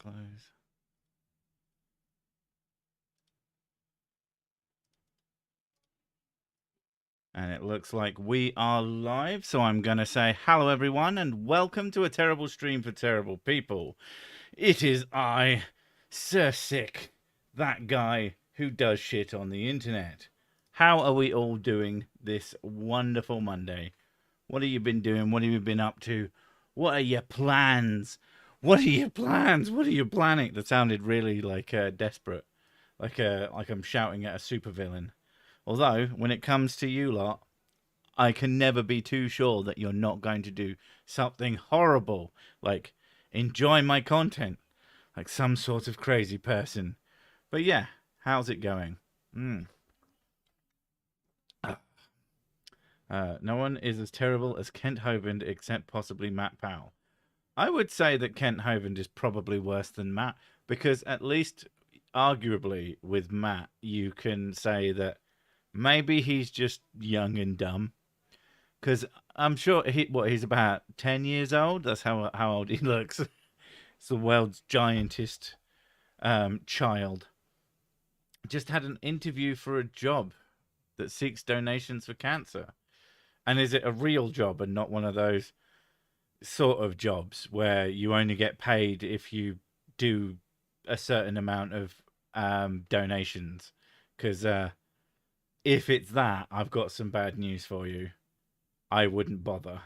Close. And it looks like we are live, so I'm going to say hello everyone and welcome to a terrible stream for terrible people. It is I, Sir Sick, that guy who does shit on the internet. How are we all doing this wonderful Monday? What have you been doing? What have you been up to? What are your plans? What are your plans? What are you planning? That sounded really like desperate, like I'm shouting at a supervillain. Although, when it comes to you lot, I can never be too sure that you're not going to do something horrible, like enjoy my content, like some sort of crazy person. But yeah, how's it going? No one is as terrible as Kent Hovind except possibly Matt Powell. I would say that Kent Hovind is probably worse than Matt because at least arguably with Matt, you can say that maybe he's just young and dumb. Because I'm sure he's about 10 years old. That's how old he looks. It's the world's giantest child. Just had an interview for a job that seeks donations for cancer. And is it a real job and not one of those sort of jobs where you only get paid if you do a certain amount of donations? Because if it's that, I've got some bad news for you. I wouldn't bother.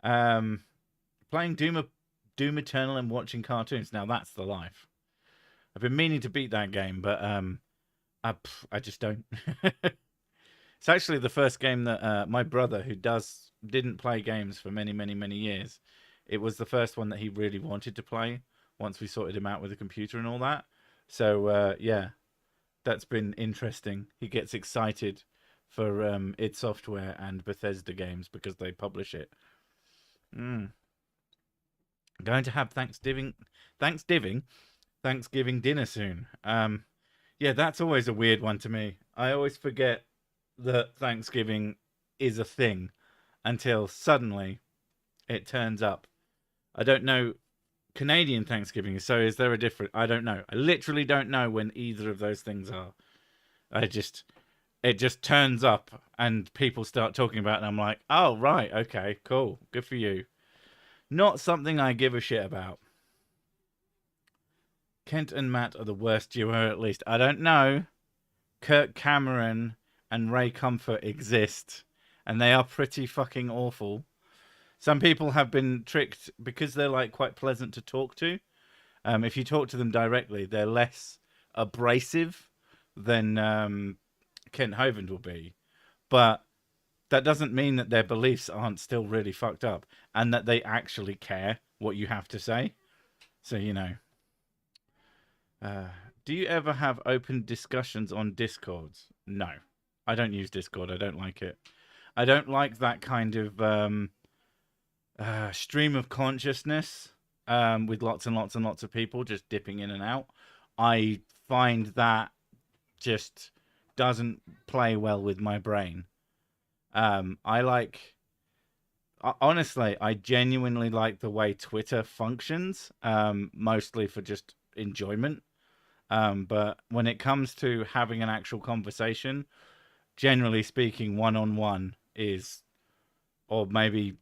Playing Doom Eternal and watching cartoons. Now that's the life. I've been meaning to beat that game, but I just don't. It's actually the first game that my brother, who didn't play games for many years, it was the first one that he really wanted to play once we sorted him out with the computer and all that. So yeah, that's been interesting. He gets excited for id Software and Bethesda games because they publish it. Going to have Thanksgiving dinner soon. Yeah, that's always a weird one to me. I always forget that Thanksgiving is a thing until suddenly it turns up. I don't know. Canadian Thanksgiving, so is there a different? I don't know. I literally don't know when either of those things are. It just turns up and people start talking about it and I'm like, oh right, okay, cool, good for you. Not something I give a shit about. Kent and Matt are the worst duo, at least. I don't know. Kirk Cameron and Ray Comfort exist, and they are pretty fucking awful. Some people have been tricked because they're like quite pleasant to talk to. If you talk to them directly, they're less abrasive than Kent Hovind will be. But that doesn't mean that their beliefs aren't still really fucked up and that they actually care what you have to say. So, you know. Do you ever have open discussions on Discords? No. I don't use Discord. I don't like it. I don't like that kind of stream of consciousness with lots and lots of people just dipping in and out. I find that just doesn't play well with my brain. Honestly, I genuinely like the way Twitter functions, mostly for just enjoyment. But when it comes to having an actual conversation, generally speaking, one-on-one is, or maybe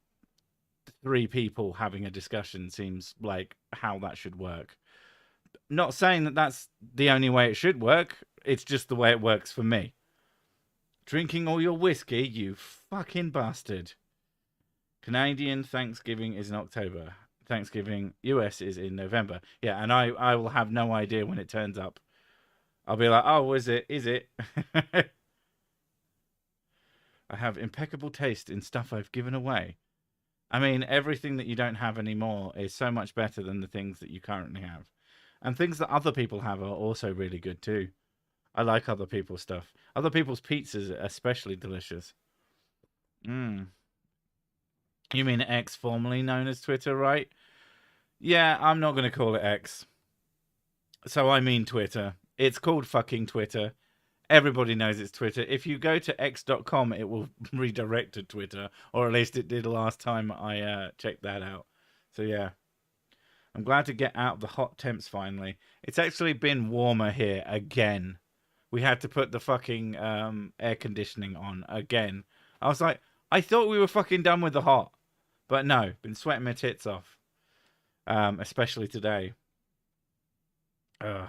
three people having a discussion seems like how that should work. Not saying that that's the only way it should work. It's just the way it works for me. Drinking all your whiskey, you fucking bastard. Canadian Thanksgiving is in October. Thanksgiving US is in November. Yeah, and I will have no idea when it turns up. I'll be like, oh, is it? I have impeccable taste in stuff I've given away. I mean, everything that you don't have anymore is so much better than the things that you currently have. And things that other people have are also really good too. I like other people's stuff. Other people's pizzas are especially delicious. You mean X, formerly known as Twitter, right? Yeah, I'm not going to call it X. So I mean Twitter. It's called fucking Twitter. Everybody knows it's Twitter. If you go to x.com, it will redirect to Twitter, or at least it did last time I checked that out. So yeah. I'm glad to get out of the hot temps finally. It's actually been warmer here again. We had to put the fucking air conditioning on again. I was like, I thought we were fucking done with the hot. But no, been sweating my tits off. Especially today. I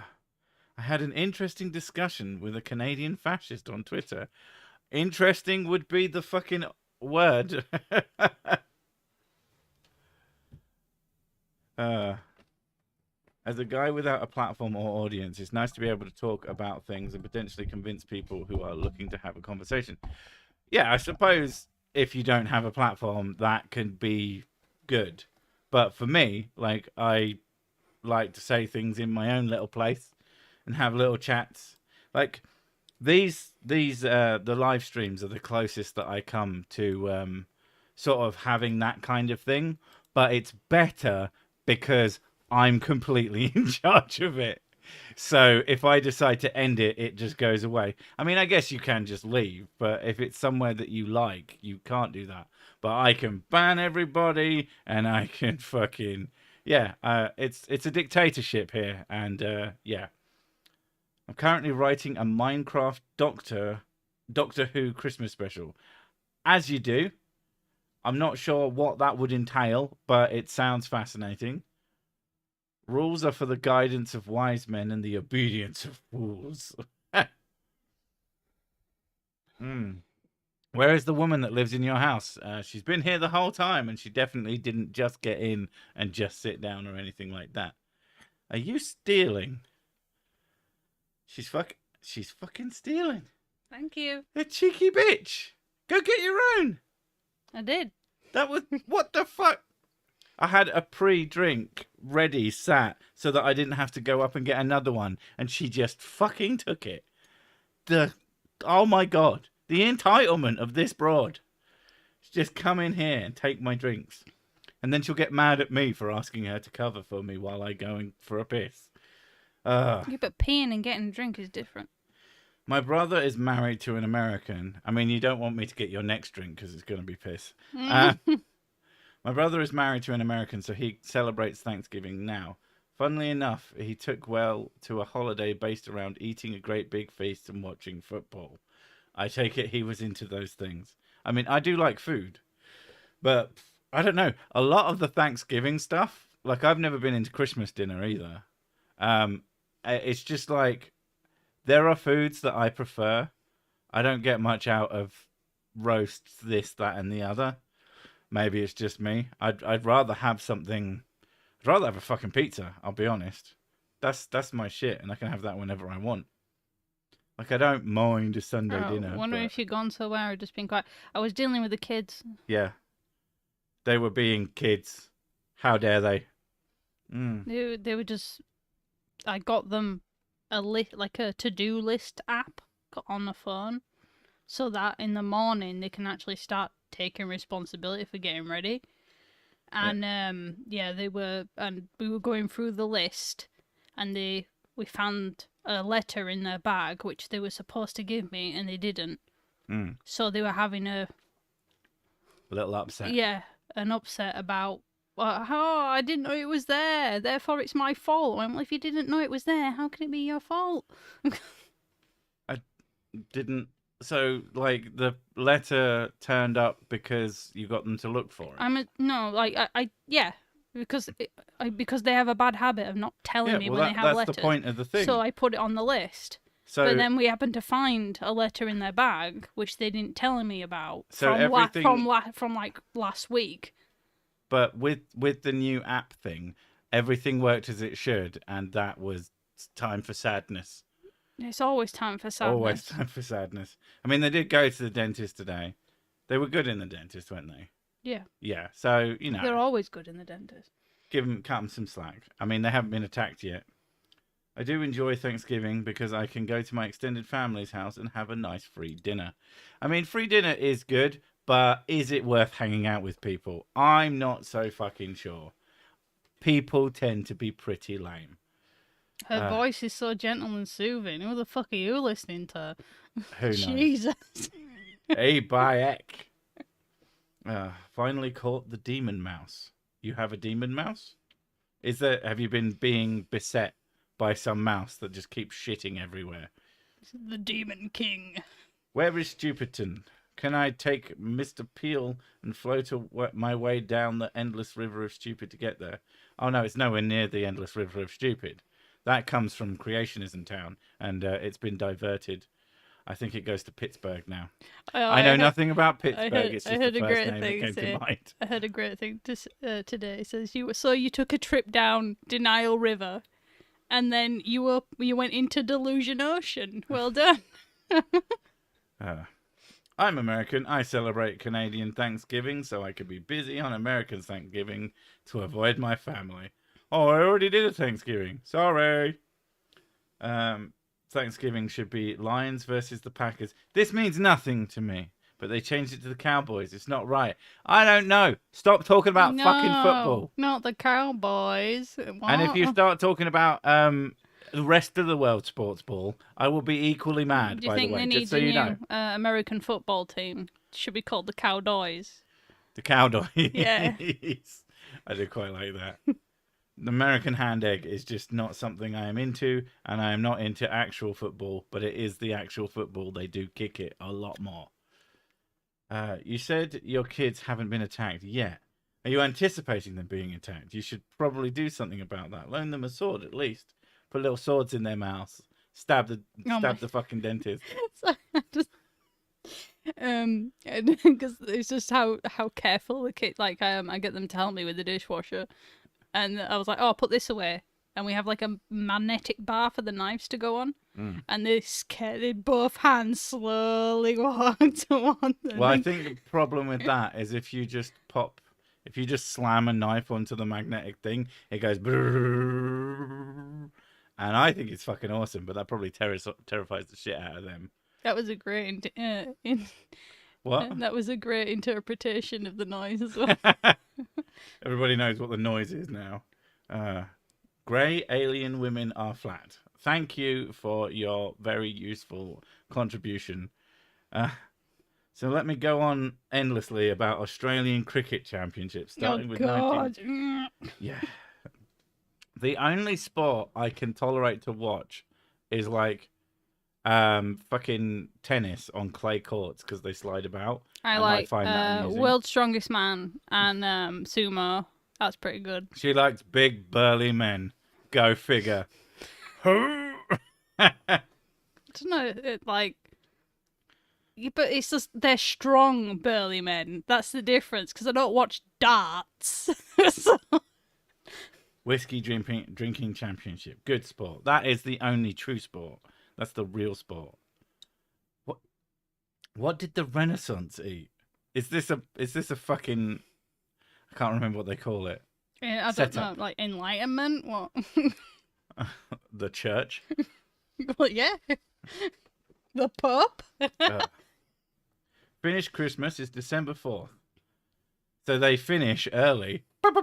had an interesting discussion with a Canadian fascist on Twitter. Interesting would be the fucking word. As a guy without a platform or audience, it's nice to be able to talk about things and potentially convince people who are looking to have a conversation. Yeah, I suppose if you don't have a platform, that can be good. But for me, like, I like to say things in my own little place and have little chats. Like the live streams are the closest that I come to sort of having that kind of thing, but it's better because I'm completely in charge of it. So if I decide to end it, it just goes away. I mean, I guess you can just leave, but if it's somewhere that you like, you can't do that. But I can ban everybody, and I can fucking it's a dictatorship here, and yeah. I'm currently writing a Minecraft Doctor Who Christmas special. As you do. I'm not sure what that would entail, but it sounds fascinating. Rules are for the guidance of wise men and the obedience of fools. Where is the woman that lives in your house? She's been here the whole time, and she definitely didn't just get in and just sit down or anything like that. Are you stealing? She's fucking stealing. Thank you. A cheeky bitch. Go get your own. I did. That was... What the fuck? I had a pre-drink ready, sat, so that I didn't have to go up and get another one. And she just fucking took it. Oh my God. The entitlement of this broad. Just come in here and take my drinks. And then she'll get mad at me for asking her to cover for me while I go in for a piss. Yeah, but peeing and getting a drink is different. My brother is married to an American. I mean, you don't want me to get your next drink because it's going to be piss. My brother is married to an American, so he celebrates Thanksgiving now. Funnily enough, he took well to a holiday based around eating a great big feast and watching football. I take it he was into those things. I mean, I do like food, but I don't know. A lot of the Thanksgiving stuff, like I've never been into Christmas dinner either. It's just like there are foods that I prefer. I don't get much out of roasts, this, that, and the other. Maybe it's just me. I'd rather have something. I'd rather have a fucking pizza. I'll be honest. That's my shit, and I can have that whenever I want. Like I don't mind a Sunday dinner. I wonder if you've gone somewhere or just been quiet. I was dealing with the kids. Yeah, they were being kids. How dare they? They were just. I got them like a to-do list app on the phone, so that in the morning they can actually start taking responsibility for getting ready. And they were, and we were going through the list, and we found a letter in their bag which they were supposed to give me, and they didn't. So they were having a little upset. Yeah, an upset about. I didn't know it was there, therefore it's my fault. Well, if you didn't know it was there, how can it be your fault? I didn't. So, like, the letter turned up because you got them to look for it? Because they have a bad habit of not telling me when they have letters. That's the point of the thing. So I put it on the list. But then we happened to find a letter in their bag, which they didn't tell me about from last week. But with the new app thing, everything worked as it should, and that was time for sadness. It's always time for sadness. Always time for sadness. I mean, they did go to the dentist today. They were good in the dentist, weren't they? Yeah. Yeah, so, you know. They're always good in the dentist. Cut them some slack. I mean, they haven't been attacked yet. I do enjoy Thanksgiving because I can go to my extended family's house and have a nice free dinner. I mean, free dinner is good, but is it worth hanging out with people? I'm not so fucking sure. People tend to be pretty lame. Her voice is so gentle and soothing. Who the fuck are you listening to? Who knows? Jesus. Hey, Bayek. Finally caught the demon mouse. You have a demon mouse? Have you been being beset by some mouse that just keeps shitting everywhere? The Demon King. Where is Stupidton? Can I take Mr. Peel and float my way down the endless river of stupid to get there? Oh no, it's nowhere near the endless river of stupid. That comes from Creationism Town, and it's been diverted. I think it goes to Pittsburgh now. I know nothing about Pittsburgh. It's just the first name that came to mind. I heard a great thing today. It says you took a trip down Denial River, and then you went into Delusion Ocean. Well done. I'm American. I celebrate Canadian Thanksgiving so I could be busy on American Thanksgiving to avoid my family. Oh, I already did a Thanksgiving. Sorry. Thanksgiving should be Lions versus the Packers. This means nothing to me, but they changed it to the Cowboys. It's not right. I don't know. Stop talking about fucking football. Not the Cowboys. What? And if you start talking about the rest of the world sports ball, I will be equally mad, by the way. Do you think they need just so you know. American football team? Should be called the Cowboys. The Cowboys. Yeah. I do quite like that. The American hand egg is just not something I am into, and I am not into actual football, but it is the actual football. They do kick it a lot more. You said your kids haven't been attacked yet. Are you anticipating them being attacked? You should probably do something about that. Loan them a sword, at least. Put little swords in their mouths. Stab the fucking dentist. So I just, because it's just how careful the kid. Like I get them to help me with the dishwasher, and I was like, "Oh, put this away." And we have like a magnetic bar for the knives to go on, and they both hands slowly walk towards them. Well, I think the problem with that is if you just slam a knife onto the magnetic thing, it goes brrrr, and I think it's fucking awesome, but that probably terrifies the shit out of them. That was a great What? That was a great interpretation of the noise as well. Everybody knows what the noise is now. Grey alien women are flat. Thank you for your very useful contribution. So let me go on endlessly about Australian Cricket Championship, starting with 19... Yeah. The only sport I can tolerate to watch is like fucking tennis on clay courts because they slide about. I find that amusing. World's Strongest Man and sumo. That's pretty good. She likes big burly men. Go figure. I don't know, but it's just they're strong burly men. That's the difference. Because I don't watch darts. So... Whiskey drinking championship. Good sport. That is the only true sport. That's the real sport. What did the Renaissance eat? Is this a fucking... I can't remember what they call it. Yeah, I don't know, like Enlightenment? What? The church? Well, yeah. The Pope? Finnish Christmas is December 4th. So they finish early. What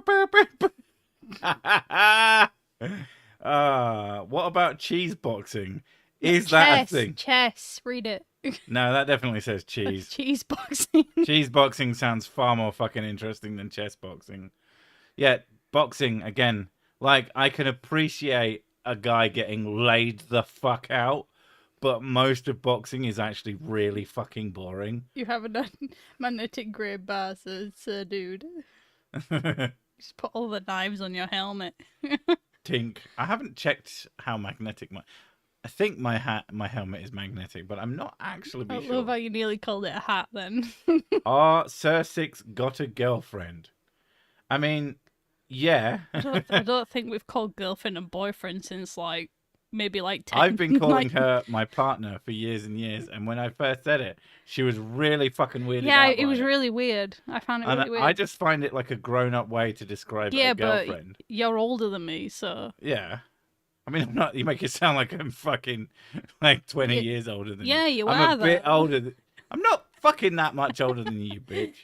about cheese boxing? Is that a thing? Chess. Read it. No, that definitely says cheese. Cheese boxing. Cheese boxing sounds far more fucking interesting than chess boxing. Yeah, boxing, again, like, I can appreciate a guy getting laid the fuck out, but most of boxing is actually really fucking boring. You have a magnetic grey bar, sir, dude. Just put all the knives on your helmet. Tink. I haven't checked how magnetic I think my helmet is magnetic, but I'm not actually sure. I love how you nearly called it a hat then. Sir Six got a girlfriend? I mean, yeah. I don't think we've called girlfriend and boyfriend since maybe 10. I've been calling her my partner for years and years, and when I first said it, she was really fucking weirded out. Yeah, it was really weird. I found it really weird. I just find it like a grown-up way to describe a girlfriend. But you're older than me, so... Yeah. I mean, I'm not... You make it sound like I'm fucking 20 years older than you. Yeah, you are. I'm a bit older. I'm not fucking that much older than you, bitch.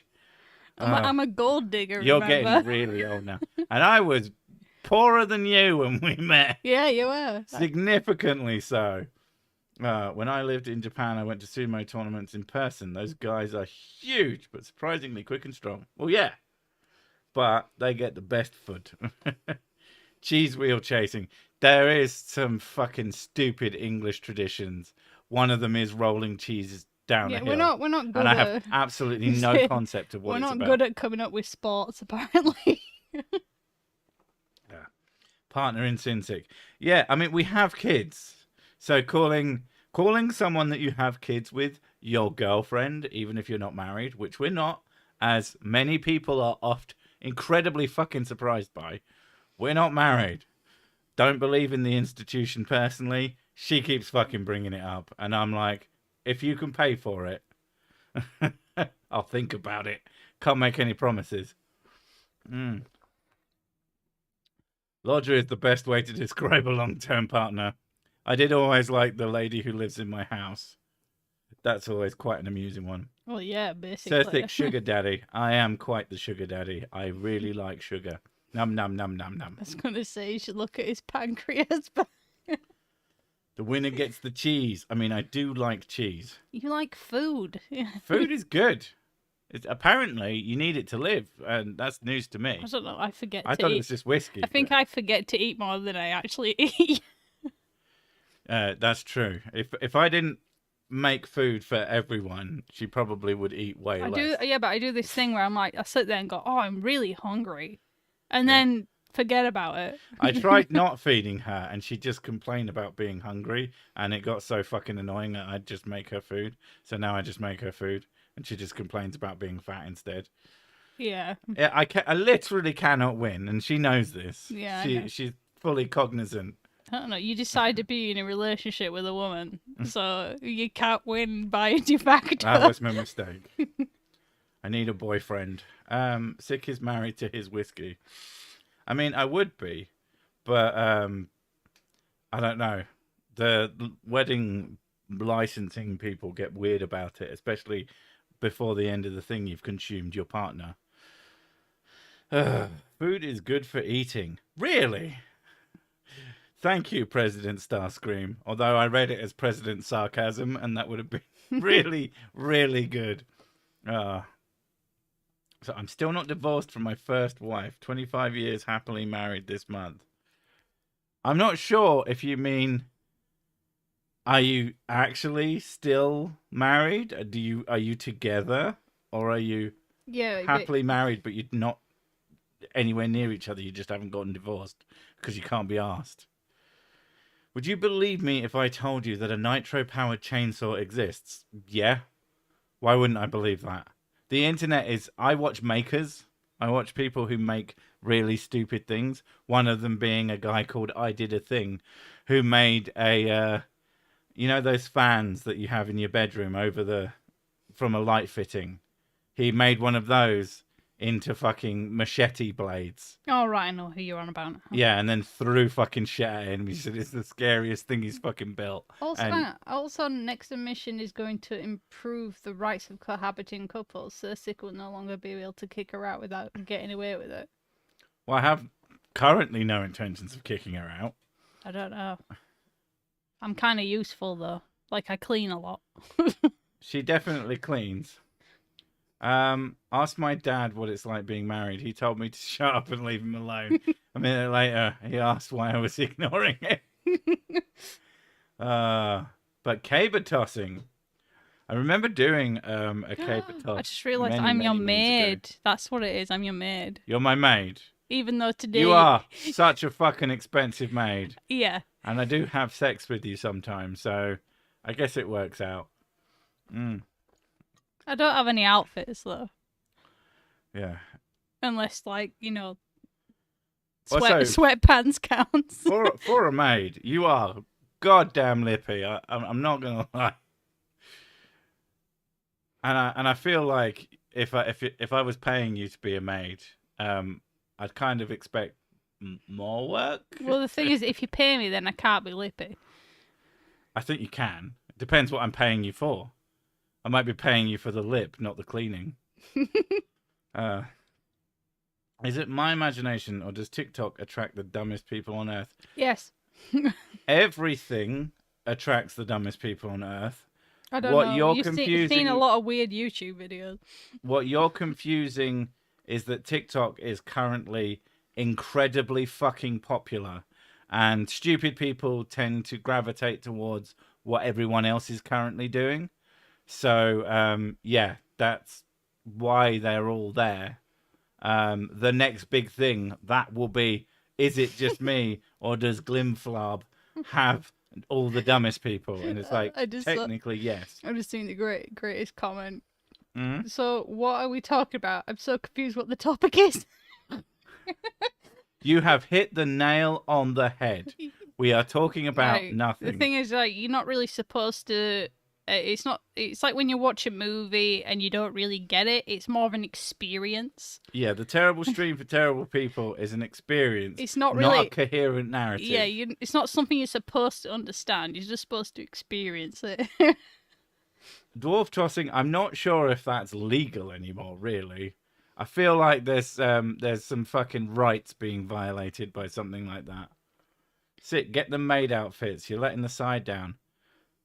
I'm a gold digger, You're remember? getting really old now. And I was poorer than you when we met. Yeah, you were. Significantly so. When I lived in Japan, I went to sumo tournaments in person. Those guys are huge, but surprisingly quick and strong. Well, yeah. But they get the best food. Cheese wheel chasing. There is some fucking stupid English traditions. One of them is rolling cheeses down a hill. We're not good and I at have absolutely no concept of what we're it's not about. good at coming up with sports, apparently. Yeah. Partner in sin sick. Yeah, I mean we have kids. So calling someone that you have kids with your girlfriend, even if you're not married, which we're not, as many people are oft incredibly fucking surprised by. We're not married. Don't believe in the institution personally. She keeps fucking bringing it up. And I'm like, if you can pay for it, I'll think about it. Can't make any promises. Lodger is the best way to describe a long-term partner. I did always like the lady who lives in my house. That's always quite an amusing one. Well, yeah, basically. Surthick sugar daddy. I am quite the sugar daddy. I really like sugar. Num, num, num, num, num. I was going to say you should look at his pancreas, but... The winner gets the cheese. I mean, I do like cheese. You like food. Food is good. Apparently, you need it to live, and that's news to me. I don't know. I forget I to thought eat. it was just whiskey. I think I forget to eat more than I actually eat. That's true. If I didn't make food for everyone, she probably would eat way less. But I do this thing where I'm like, I sit there and go, oh, I'm really hungry. And then forget about it. I tried not feeding her, and she just complained about being hungry, and it got so fucking annoying that I'd just make her food. So now I just make her food, and she just complains about being fat instead. Yeah. I literally cannot win, and she knows this. Yeah. She's fully cognizant. I don't know. You decide to be in a relationship with a woman, so you can't win by de facto. That was my mistake. I need a boyfriend. Sick is married to his whiskey. I mean, I would be, but I don't know. The wedding licensing people get weird about it, especially before the end of the thing you've consumed your partner. Food is good for eating. Really? Thank you, President Starscream. Although I read it as President Sarcasm, and that would have been really, really good. So I'm still not divorced from my first wife. 25 years happily married this month. I'm not sure if you mean, are you actually still married? Are you together? Or are you happily married, but you're not anywhere near each other? You just haven't gotten divorced because you can't be asked. Would you believe me if I told you that a nitro-powered chainsaw exists? Yeah. Why wouldn't I believe that? The internet is... I watch makers. I watch people who make really stupid things. One of them being a guy called I Did a Thing, who made a... you know those fans that you have in your bedroom from a light fitting? He made one of those into fucking machete blades. Oh, right, I know who you're on about. Yeah, and then threw fucking shit at him. He said it's the scariest thing he's fucking built. Also, next mission is going to improve the rights of cohabiting couples, so Sick will no longer be able to kick her out without getting away with it. Well, I have currently no intentions of kicking her out. I don't know. I'm kind of useful, though. Like, I clean a lot. She definitely cleans. Asked my dad what it's like being married. He told me to shut up and leave him alone. A minute later, he asked why I was ignoring him. But caber tossing. I remember doing a caber toss. I just realised I'm your maid. That's what it is. I'm your maid. You're my maid. Even though today... You are such a fucking expensive maid. Yeah. And I do have sex with you sometimes, so I guess it works out. I don't have any outfits, though. Yeah. Unless, like, you know, Also, sweatpants counts. for a maid, you are goddamn lippy. I'm not gonna lie. And I feel like if I was paying you to be a maid, I'd kind of expect more work. Well, the thing is, if you pay me, then I can't be lippy. I think you can. It depends what I'm paying you for. I might be paying you for the lip, not the cleaning. Is it my imagination, or does TikTok attract the dumbest people on Earth? Yes. Everything attracts the dumbest people on Earth. I don't know. You've seen a lot of weird YouTube videos. What you're confusing is that TikTok is currently incredibly fucking popular, and stupid people tend to gravitate towards what everyone else is currently doing. So yeah, that's why they're all there. The next big thing that will be: is it just me, or does Glimflab have all the dumbest people? And it's like, technically, yes. I'm just seeing the greatest comment. Mm-hmm. So, what are we talking about? I'm so confused what the topic is. You have hit the nail on the head. We are talking about nothing. The thing is, like, you're not really supposed to. It's not. It's like when you watch a movie and you don't really get it. It's more of an experience. Yeah, the terrible stream for terrible people is an experience. It's not really not a coherent narrative. Yeah, it's not something you're supposed to understand. You're just supposed to experience it. Dwarf tossing, I'm not sure if that's legal anymore, really. I feel like there's some fucking rights being violated by something like that. Get the maid outfits. You're letting the side down.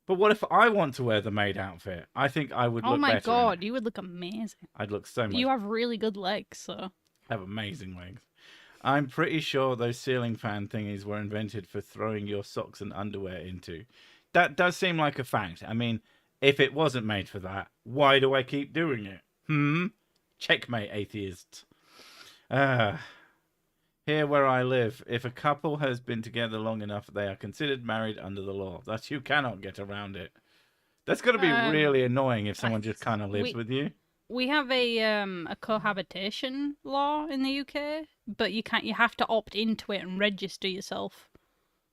But what if I want to wear the maid outfit? I think I would look better. Oh my god, you would look amazing. I'd look so much. You have really good legs, so. I have amazing legs. I'm pretty sure those ceiling fan thingies were invented for throwing your socks and underwear into. That does seem like a fact. I mean, if it wasn't made for that, why do I keep doing it? Checkmate, atheists. Here where I live, if a couple has been together long enough, they are considered married under the law. Thus, you cannot get around it. That's got to be really annoying if someone just kind of lives with you. We have a cohabitation law in the UK, but you can't. You have to opt into it and register yourself.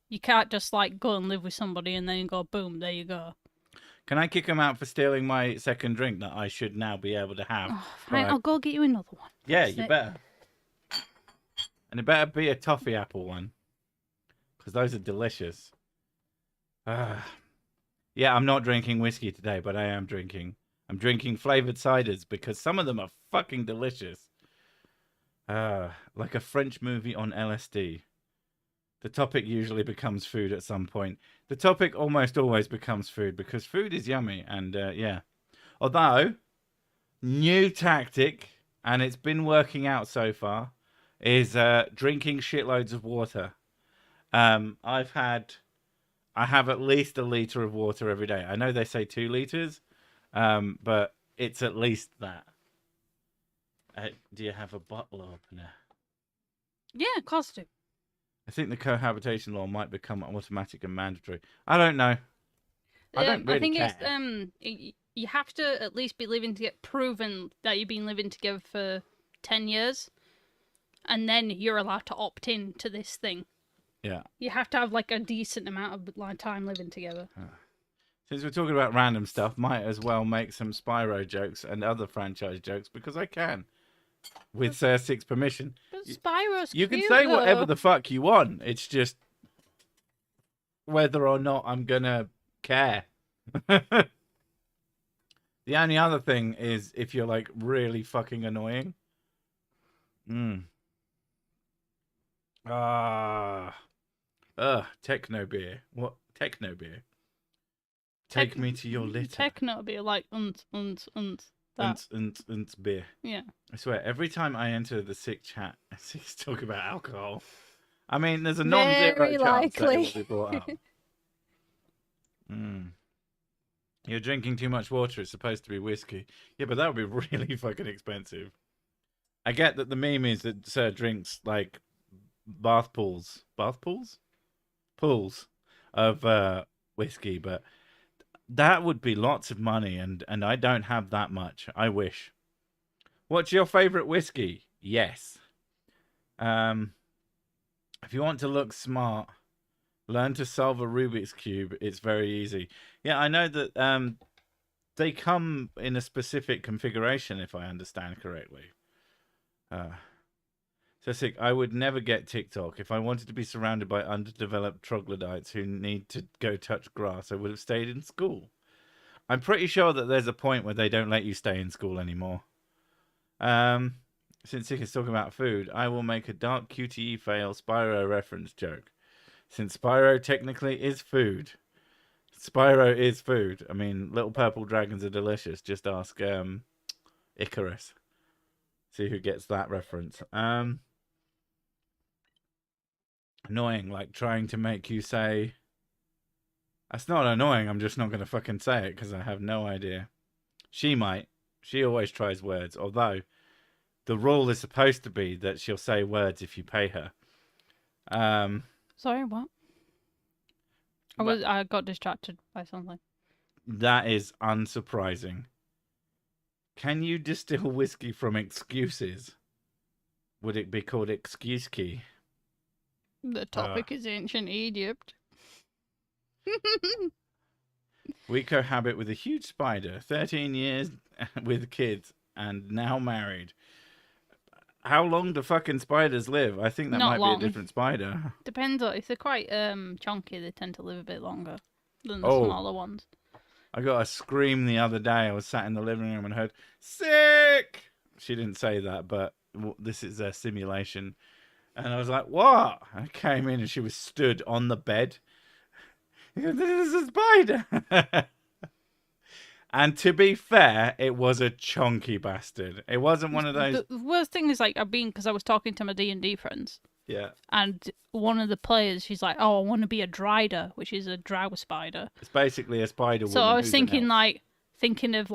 You can't just like go and live with somebody and then go boom, there you go. Can I kick him out for stealing my second drink that I should now be able to have? Oh, fine, I'll go get you another one. Yeah, you better. And it better be a toffee apple one, because those are delicious. Yeah, I'm not drinking whiskey today, but I am drinking. I'm drinking flavored ciders because some of them are fucking delicious. Like a French movie on LSD. The topic usually becomes food at some point. The topic almost always becomes food because food is yummy, and yeah. Although, new tactic, and it's been working out so far, is drinking shitloads of water. I have at least 1 liter of water every day. I know they say 2 liters, but it's at least that. Do you have a bottle opener? Yeah, of course I do. I think the cohabitation law might become automatic and mandatory. I don't know. I don't really care. It's you have to at least be living to get proven that you've been living together for 10 years, and then you're allowed to opt in to this thing. Yeah. You have to have like a decent amount of time living together. Since we're talking about random stuff, might as well make some Spyro jokes and other franchise jokes because I can. With Six's permission. But Spyro's You can cute, say though. whatever the fuck you want. It's just whether or not I'm gonna care. The only other thing is if you're like really fucking annoying. Techno beer. What? Techno beer. Take me to your litter. Techno beer, like that. Beer. Yeah. I swear, every time I enter the sick chat, I see talk about alcohol. I mean, there's a non-zero chance that it will be brought up. You're drinking too much water. It's supposed to be whiskey. Yeah, but that would be really fucking expensive. I get that the meme is that Sir drinks like bath pools of whiskey, but that would be lots of money, and I don't have that much. I wish. What's your favorite whiskey? Yes. If you want to look smart, learn to solve a Rubik's Cube. It's very easy. Yeah, I know that they come in a specific configuration, if I understand correctly. So sick. I would never get TikTok. If I wanted to be surrounded by underdeveloped troglodytes who need to go touch grass, I would have stayed in school. I'm pretty sure that there's a point where they don't let you stay in school anymore. Since Sick is talking about food, I will make a dark QTE fail Spyro reference joke. Since Spyro technically is food. Spyro is food. I mean, little purple dragons are delicious. Just ask Icarus. See who gets that reference. annoying, like trying to make you say. That's not annoying. I'm just not going to fucking say it because I have no idea. She might. She always tries words, although the rule is supposed to be that she'll say words if you pay her. Sorry, what? I got distracted by something. That is unsurprising. Can you distill whiskey from excuses? Would it be called excuse key? The topic is ancient Egypt. We cohabit with a huge spider, 13 years with kids, and now married. How long do fucking spiders live? I think that Not might long. be a different spider. Depends on if they're quite chunky, they tend to live a bit longer than the smaller ones. I got a scream the other day. I was sat in the living room and heard "sick." She didn't say that, but this is a simulation. And I was like, "What?" I came in and she was stood on the bed. This is a spider. And to be fair, it was a chunky bastard. It wasn't one of those. The worst thing is, like, because I was talking to my D&D friends. Yeah. And one of the players, she's like, "Oh, I want to be a drider," which is a drow spider. It's basically a spider woman. So I was thinking of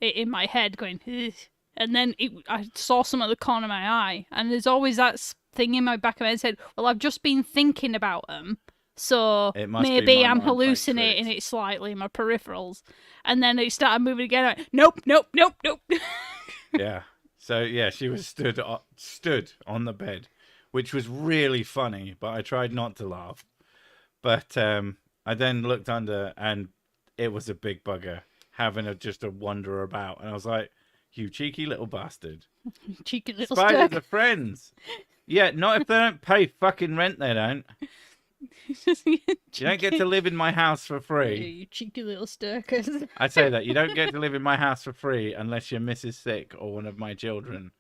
it in my head, going, ugh. And then I saw some at the corner of my eye, and there's always that thing in my back of my head said, "Well, I've just been thinking about them, so maybe I'm hallucinating it slightly in my peripherals." And then it started moving again. Like, nope. Yeah. So yeah, she was stood on the bed, which was really funny, but I tried not to laugh. But I then looked under, and it was a big bugger having just a wander about, and I was like, "You cheeky little bastard!" Cheeky little spiders are friends. Yeah, not if they don't pay fucking rent. They don't. You don't get to live in my house for free. Yeah, you cheeky little sturkers. I'd say that. You don't get to live in my house for free unless you're Mrs. Sick or one of my children.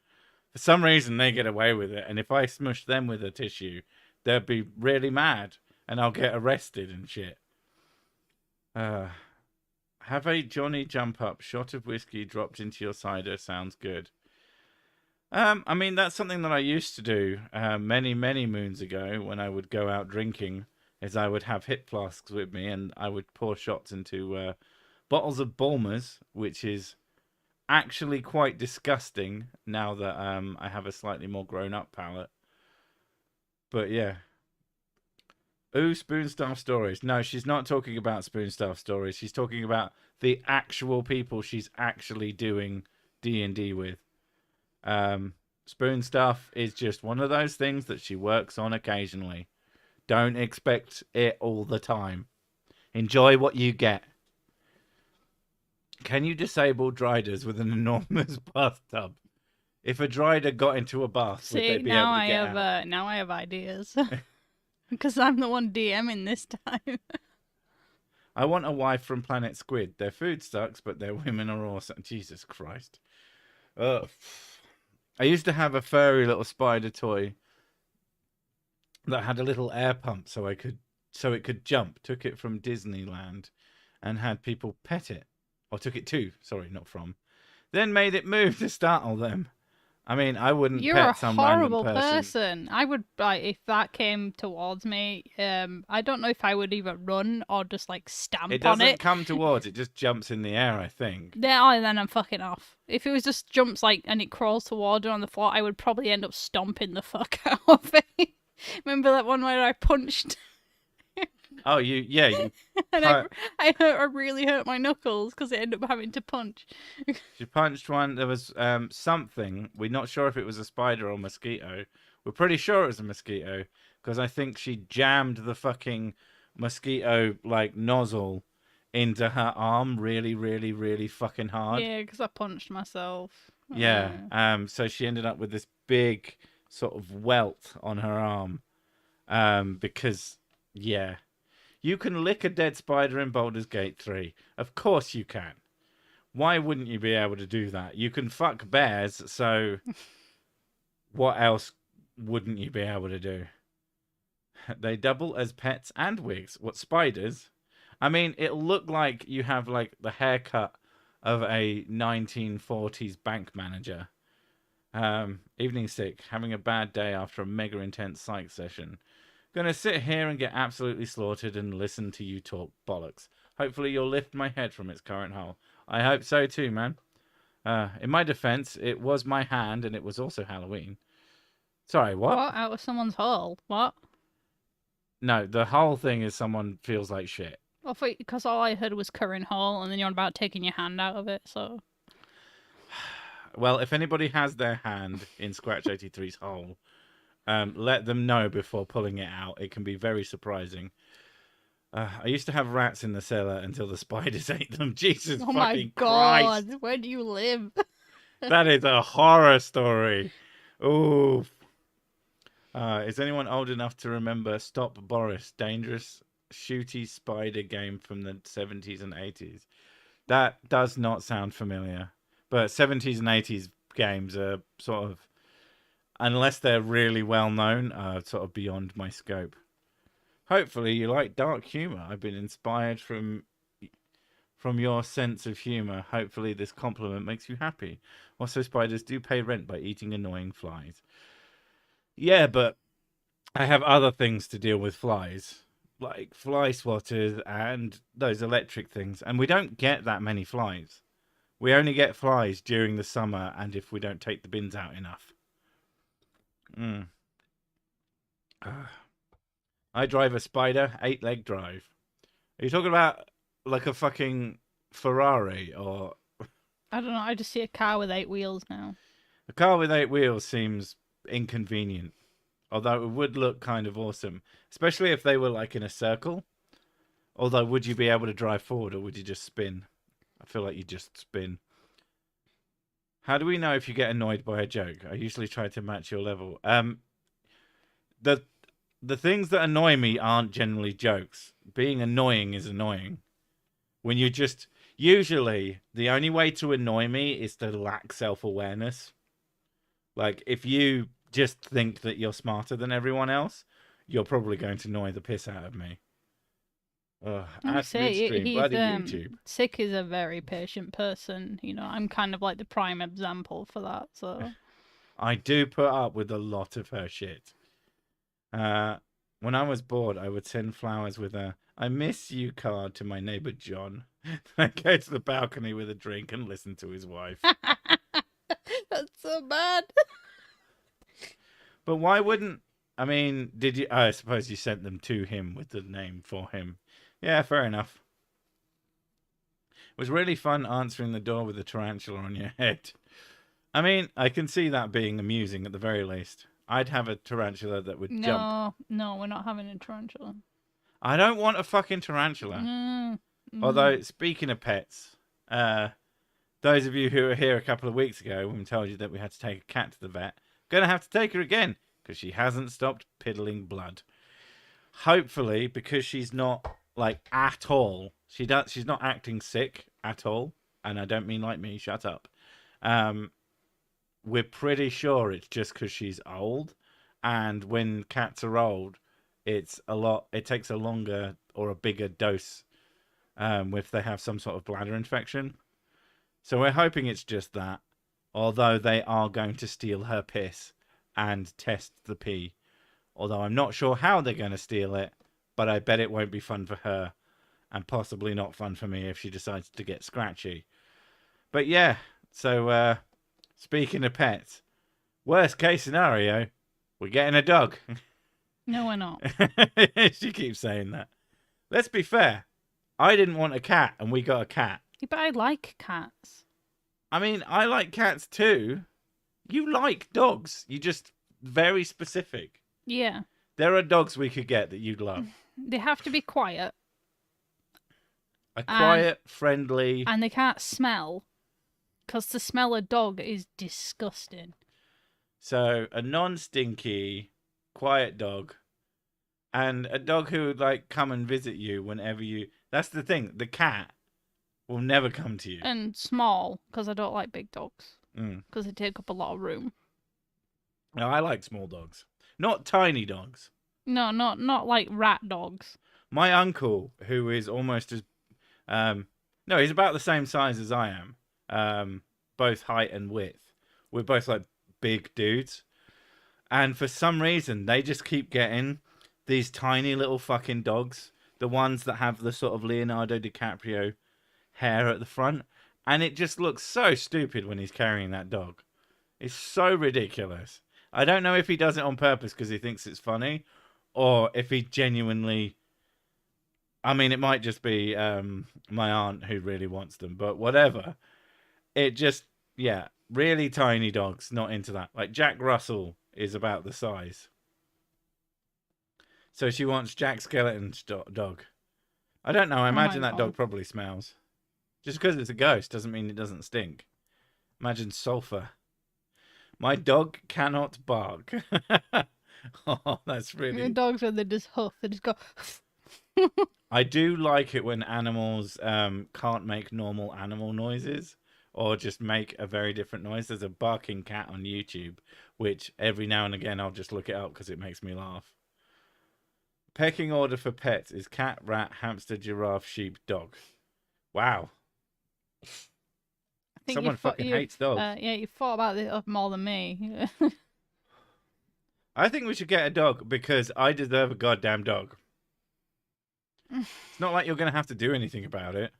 For some reason, they get away with it. And if I smush them with a tissue, they'll be really mad. And I'll get arrested and shit. Have a Johnny jump up, shot of whiskey dropped into your cider. Sounds good. I mean, that's something that I used to do many, many moons ago when I would go out drinking, is I would have hip flasks with me and I would pour shots into bottles of Bulmers, which is actually quite disgusting now that I have a slightly more grown-up palate. But yeah. Ooh, Spoonstaff stories. No, she's not talking about Spoonstaff stories. She's talking about the actual people she's actually doing D&D with. Spoonstaff is just one of those things that she works on occasionally. Don't expect it all the time. Enjoy what you get. Can you disable driders with an enormous bathtub? If a drider got into a bath, would they be able to get out? Now I have ideas. Because I'm the one DMing this time. I want a wife from Planet Squid. Their food sucks, but their women are awesome. Jesus Christ. Ugh. I used to have a furry little spider toy that had a little air pump so it could jump. Took it from Disneyland and had people pet it. Or took it to, sorry, not from. Then made it move to startle them. I mean, I wouldn't pet some random person. You're a horrible person. I would, if that came towards me, I don't know if I would either run or just, stamp on it. It doesn't come towards, it just jumps in the air, I think. Then I'm fucking off. If it was just jumps, and it crawls towards you on the floor, I would probably end up stomping the fuck out of it. Remember that one where I punched... Oh, you and I really hurt my knuckles because I ended up having to punch. She punched one. There was something. We're not sure if it was a spider or mosquito. We're pretty sure it was a mosquito because I think she jammed the fucking mosquito nozzle into her arm really, really, really fucking hard. Yeah, because I punched myself. Yeah. So she ended up with this big sort of welt on her arm. Because yeah. You can lick a dead spider in Baldur's Gate 3. Of course you can. Why wouldn't you be able to do that? You can fuck bears, so what else wouldn't you be able to do? They double as pets and wigs. What, spiders? I mean, it'll look like you have the haircut of a 1940s bank manager. Evening sick, having a bad day after a mega intense psych session. Gonna sit here and get absolutely slaughtered and listen to you talk bollocks. Hopefully you'll lift my head from its current hole. I hope so too, man. In my defense, it was my hand and it was also Halloween. Sorry, what? What? Out of someone's hole? What? No, the whole thing is someone feels like shit. Well, because all I heard was current hole, and then you're on about taking your hand out of it, so... Well, if anybody has their hand in Scratch 83's hole, let them know before pulling it out. It can be very surprising. I used to have rats in the cellar until the spiders ate them. Jesus Oh fucking my god, Christ. where do you live? That is a horror story. Ooh. Is anyone old enough to remember Stop Boris, dangerous shooty spider game from the 70s and 80s? That does not sound familiar. But 70s and 80s games are sort of, unless they're really well known, sort of beyond my scope. Hopefully you like dark humor. I've been inspired from your sense of humor. Hopefully this compliment makes you happy. Also, spiders do pay rent by eating annoying flies. Yeah, but I have other things to deal with flies, like fly swatters and those electric things. And we don't get that many flies. We only get flies during the summer and if we don't take the bins out enough. I drive a Spider 8-leg drive. Are you talking about like a fucking Ferrari or... I don't know, I just see a car with 8 wheels now. A car with 8 wheels seems inconvenient. Although it would look kind of awesome. Especially if they were like in a circle. Although would you be able to drive forward or would you just spin? I feel like you just spin. How do we know if you get annoyed by a joke? I usually try to match your level. The things that annoy me aren't generally jokes. Being annoying is annoying. When you just... Usually, the only way to annoy me is to lack self-awareness. Like, if you just think that you're smarter than everyone else, you're probably going to annoy the piss out of me. Bloody YouTube. Sick is a very patient person. You know, I'm kind of like the prime example for that. So I do put up with a lot of her shit. When I was bored, I would send flowers with a "I miss you" card to my neighbor John. I'd go to the balcony with a drink and listen to his wife. That's so bad. But why wouldn't... I mean, did you... I suppose you sent them to him with the name for him. Yeah, fair enough. It was really fun answering the door with a tarantula on your head. I mean, I can see that being amusing at the very least. I'd have a tarantula that would jump. No, we're not having a tarantula. I don't want a fucking tarantula. Although, speaking of pets, those of you who were here a couple of weeks ago when we told you that we had to take a cat to the vet, gonna have to take her again because she hasn't stopped piddling blood. Hopefully, because she's not like at all, she's not acting sick at all, and I don't mean like me. Shut up. We're pretty sure it's just because she's old, and when cats are old, it takes a longer or a bigger dose if they have some sort of bladder infection. So we're hoping it's just that, although they are going to steal her piss and test the pee. Although I'm not sure how they're going to steal it, but I bet it won't be fun for her, and possibly not fun for me if she decides to get scratchy. But yeah, so speaking of pets, worst case scenario, we're getting a dog. No, we're not. She keeps saying that. Let's be fair. I didn't want a cat, and we got a cat. Yeah, but I like cats. I mean, I like cats too. You like dogs. You're just very specific. Yeah. There are dogs we could get that you'd love. They have to be quiet. A quiet, friendly... And they can't smell. Because to smell a dog is disgusting. So, a non-stinky, quiet dog. And a dog who would, like, come and visit you whenever you... That's the thing. The cat will never come to you. And small, because I don't like big dogs. Mm. Because they take up a lot of room. No, I like small dogs. Not tiny dogs. No, not like rat dogs. My uncle, who is almost as... no, he's about the same size as I am. Both height and width. We're both, like, big dudes. And for some reason, they just keep getting these tiny little fucking dogs, the ones that have the sort of Leonardo DiCaprio hair at the front, and it just looks so stupid when he's carrying that dog. It's so ridiculous. I don't know if he does it on purpose because he thinks it's funny, or if he genuinely... I mean, it might just be my aunt who really wants them, but whatever. It just, yeah, really tiny dogs, not into that. Like Jack Russell is about the size. So she wants Jack Skellington's dog. I don't know. I imagine that dog probably smells. Just because it's a ghost doesn't mean it doesn't stink. Imagine sulfur. My dog cannot bark. Oh, that's really... Dogs, when they just huff, they just go... I do like it when animals can't make normal animal noises or just make a very different noise. There's a barking cat on YouTube, which every now and again I'll just look it up because it makes me laugh. Pecking order for pets is cat, rat, hamster, giraffe, sheep, dog. Wow. I think someone fucking hates dogs. Yeah, you thought about this more than me. I think we should get a dog because I deserve a goddamn dog. It's not like you're going to have to do anything about it.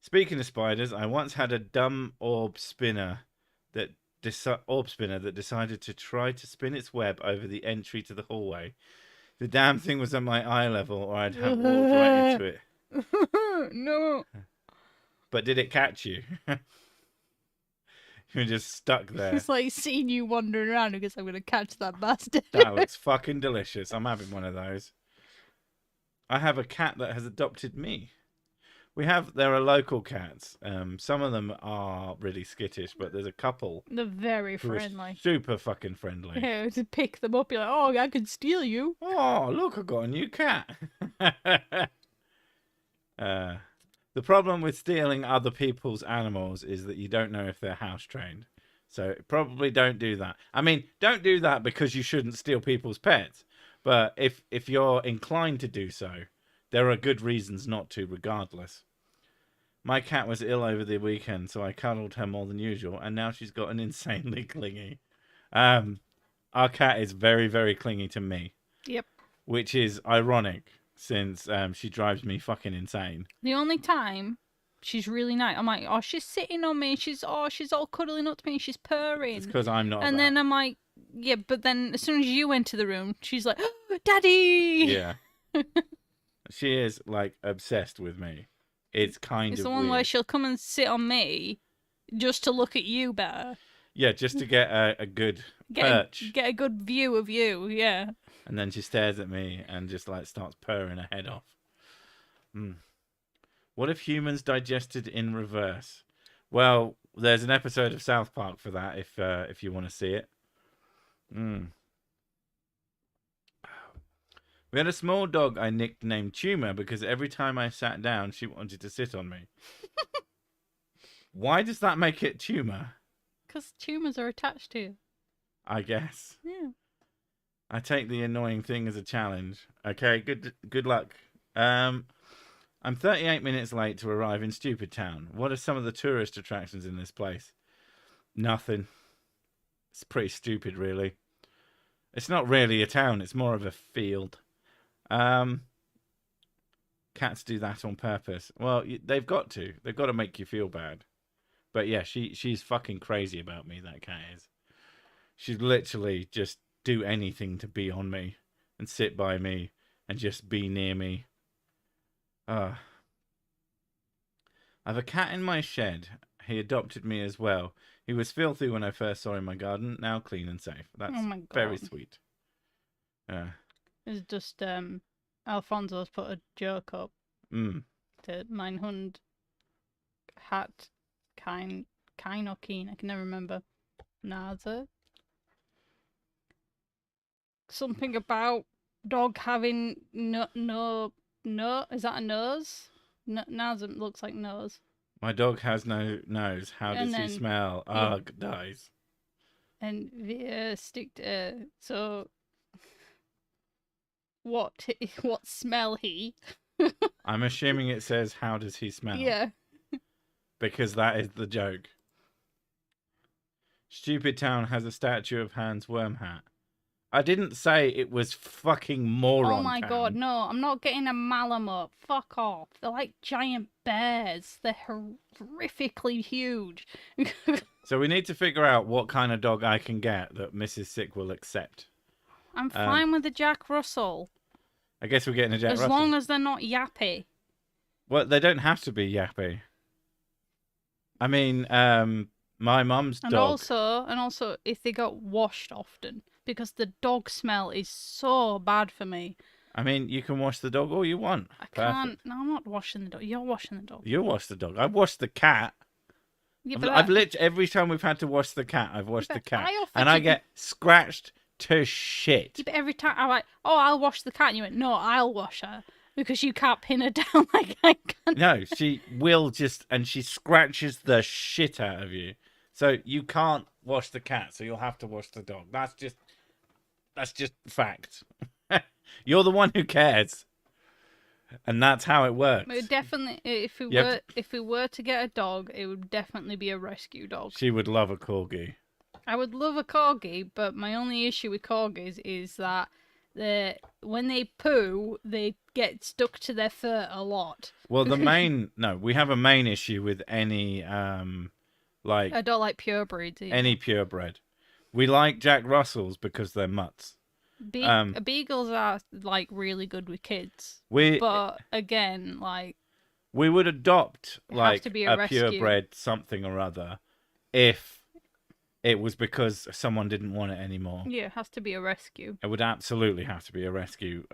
Speaking of spiders, I once had a dumb orb spinner that decided to try to spin its web over the entry to the hallway. The damn thing was at my eye level, or I'd have walked right into it. No. But did it catch you? You're just stuck there. It's like seeing you wandering around because I'm going to catch that bastard. That looks fucking delicious. I'm having one of those. I have a cat that has adopted me. There are local cats. Some of them are really skittish, but there's a couple. They're very friendly. Super fucking friendly. Yeah, to pick them up, you're like, oh, I could steal you. Oh, look, I got a new cat. The problem with stealing other people's animals is that you don't know if they're house trained. So probably don't do that. I mean, don't do that because you shouldn't steal people's pets. But if you're inclined to do so, there are good reasons not to, regardless. My cat was ill over the weekend, so I cuddled her more than usual, and now she's gotten insanely clingy. Our cat is very, very clingy to me. Yep. Which is ironic, since she drives me fucking insane. The only time she's really nice, I'm like, oh, she's sitting on me, she's all cuddling up to me, she's purring. It's because I'm not. And then I'm like, yeah, but then as soon as you enter the room, she's like, oh, Daddy! Yeah. She is, like, obsessed with me. It's kind of It's the one weird. where she'll come and sit on me just to look at you better. Yeah, just to get a good perch. Get a good view of you, yeah. And then she stares at me and just, like, starts purring her head off. What if humans digested in reverse? Well, there's an episode of South Park for that if you want to see it. We had a small dog I nicknamed Tumor because every time I sat down, she wanted to sit on me. Why does that make it Tumor? Because tumors are attached to you. I guess. Yeah. I take the annoying thing as a challenge. Okay, good luck. I'm 38 minutes late to arrive in Stupid Town. What are some of the tourist attractions in this place? Nothing. It's pretty stupid, really. It's not really a town. It's more of a field. Cats do that on purpose. Well, they've got to. They've got to make you feel bad. But yeah, she's fucking crazy about me, that cat is. She'd literally just do anything to be on me and sit by me and just be near me. I have a cat in my shed. He adopted me as well. He was filthy when I first saw him in my garden, now clean and safe. That's very sweet. It's just Alfonso's put a joke up to mein Hund hat kein or keen, I can never remember. Nase. Something about dog having no, is that a nose? Nase looks like nose. My dog has no nose. How does he smell? Ugh, dies. And we stick so what smell he? I'm assuming it says how does he smell? Yeah. Because that is the joke. Stupid Town has a statue of Hans Wormhat. I didn't say it was fucking moron Oh my god, town. no, I'm not getting a Malamute. Fuck off. They're like giant bears. They're horrifically huge. So we need to figure out what kind of dog I can get that Mrs. Sick will accept. I'm fine with the Jack Russell. I guess we're getting a Jack Russell. As long as they're not yappy. Well, they don't have to be yappy. I mean, my mum's dog. And also, if they got washed often, because the dog smell is so bad for me. I mean, you can wash the dog all you want. I can't. No, I'm not washing the dog. You're washing the dog. You wash the dog. I've washed the cat. Yeah, I've literally every time we've had to wash the cat, I've washed the cat, and I get scratched to shit. Yeah, but every time I'm like, "Oh, I'll wash the cat," and you went, "No, I'll wash her." Because you can't pin her down like I can. No, she will just, and she scratches the shit out of you. So you can't wash the cat, so you'll have to wash the dog. That's just fact. You're the one who cares, and that's how it works. But definitely, if we were to get a dog, it would definitely be a rescue dog. She would love a corgi. I would love a corgi, but my only issue with corgis is that when they poo, they get stuck to their fur a lot. Well, we have a main issue with any like I don't like purebreds either. Any purebred. We like Jack Russells because they're mutts. Beagles are like really good with kids. But again, like we would adopt like to be a rescue. purebred something or other if it was because someone didn't want it anymore. Yeah, it has to be a rescue. It would absolutely have to be a rescue.